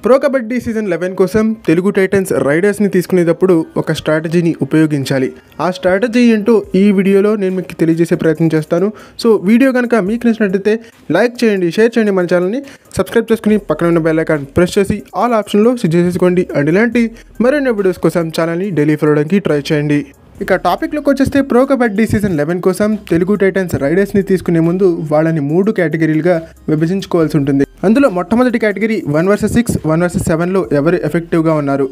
Pro kabaddi season 11 కోసం Telugu Titans రైడర్స్ని తీసుకునేటప్పుడు ఒక స్ట్రాటజీని ఉపయోగించాలి. ఆ స్ట్రాటజీ ఏంటో ఈ వీడియోలో నేను మీకు తెలియజేసే ప్రయత్నం చేస్తాను. సో వీడియో కనుక మీకు నచ్చినట్లయితే లైక్ చేయండి, షేర్ చేయండి, మన ఛానల్ని సబ్స్క్రైబ్ చేసుకుని పక్కన ఉన్న బెల్ ఐకాన్ ప్రెస్ చేసి ఆల్ ఆప్షన్లో సెట్ చేసుకోండి. అండ్ ఇలాంటి మరిన్ని వీడియోస్ కోసం ఛానల్ని డైలీ ఫాలో అవడానికి ట్రై చేయండి. ఇక టాపిక్లోకి వచ్చేస్తే ప్రో కబడ్డీ సీజన్ 11 కోసం తెలుగు టైటన్స్ రైడర్స్ని తీసుకునే ముందు వాళ్ళని 3 కేటగిరీలుగా విభజించుకోవాల్సి ఉంటుంది. అందులో మొట్టమొదటి కేటగిరీ 1 vs 6, 1 vs 7లో ఎవరు ఎఫెక్టివ్గా ఉన్నారు.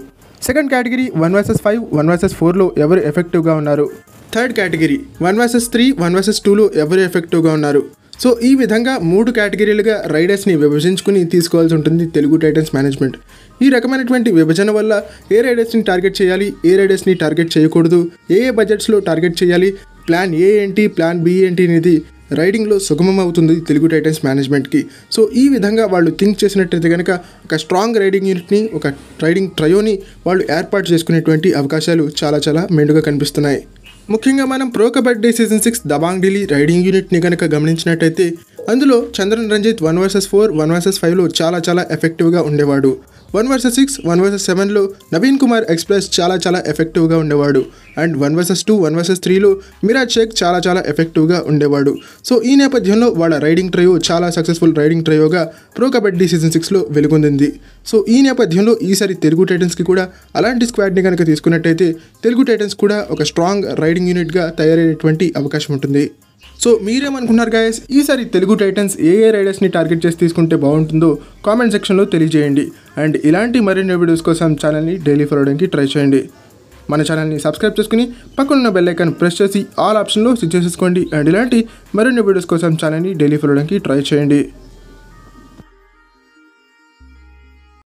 సెకండ్ కేటగిరీ 1 vs 5, 1 vs 4లో ఎవరు ఎఫెక్టివ్గా ఉన్నారు. థర్డ్ కేటగిరీ 1 vs 3, 1 vs 2లో ఎవరు ఎఫెక్టివ్గా ఉన్నారు. సో ఈ విధంగా 3 కేటగిరీలుగా రైడర్స్ని విభజించుకుని తీసుకోవాల్సి ఉంటుంది తెలుగు టైటన్స్ మేనేజ్మెంట్. ఈ రకమైనటువంటి విభజన వల్ల ఏ రైడర్స్ని టార్గెట్ చేయాలి, ఏ రైడర్స్ని టార్గెట్ చేయకూడదు, ఏ బడ్జెట్స్లో టార్గెట్ చేయాలి, ప్లాన్ ఏ ఏంటి, ప్లాన్ బి ఏంటి అనేది రైడింగ్లో సుగమం అవుతుంది తెలుగు టైటన్స్ మేనేజ్మెంట్కి. సో ఈ విధంగా వాళ్ళు థింక్ చేసినట్టయితే కనుక ఒక స్ట్రాంగ్ రైడింగ్ యూనిట్ని, ఒక రైడింగ్ ట్రయోని వాళ్ళు ఏర్పాటు చేసుకునేటువంటి అవకాశాలు చాలా మెండుగా కనిపిస్తున్నాయి. ముఖ్యంగా మనం pro kabaddi season 6 Dabang Delhi raiding యూనిట్ని కనుక గమనించినట్టయితే అందులో చంద్రన్ రంజిత్ 1 vs 4, 1 vs 5లో చాలా ఎఫెక్టివ్గా ఉండేవాడు. 1 vs 6, 1 vs 7లో నవీన్ కుమార్ ఎక్స్ప్రెస్ చాలా ఎఫెక్టివ్గా ఉండేవాడు. అండ్ 1 vs 2, 1 vs 3లో మిరాజ్ షేక్ చాలా ఎఫెక్టివ్గా ఉండేవాడు. సో ఈ నేపథ్యంలో వాళ్ళ రైడింగ్ ట్రయో చాలా సక్సెస్ఫుల్ రైడింగ్ ట్రయోగా ప్రో కబడ్డీ సీజన్ 6లో వెలుగొందింది. సో ఈ నేపథ్యంలో ఈసారి తెలుగు టైటన్స్కి కూడా అలాంటి స్క్వాడ్ని కనుక తీసుకున్నట్టయితే తెలుగు టైటన్స్ కూడా ఒక స్ట్రాంగ్ రైడింగ్ యూనిట్గా తయారయ్యేటువంటి అవకాశం ఉంటుంది. సో మీరేమనుకున్నారు గాయస్, ఈసారి తెలుగు టైటన్స్ ఏ రైడర్స్ని టార్గెట్ చేసి తీసుకుంటే బాగుంటుందో కామెంట్ సెక్షన్లో తెలియజేయండి. అండ్ ఇలాంటి మరిన్ని వీడియోస్ కోసం ఛానల్ని డైలీ ఫాలో అవడానికి ట్రై చేయండి. మన ఛానల్ని సబ్స్క్రైబ్ చేసుకుని పక్కనున్న బెల్ ఐకాన్ ప్రెస్ చేసి ఆల్ ఆప్షన్లో సెట్ చేసుకోండి. అండ్ ఇలాంటి మరిన్ని వీడియోస్ కోసం ఛానల్ని డైలీ ఫాలో అవడానికి ట్రై చేయండి.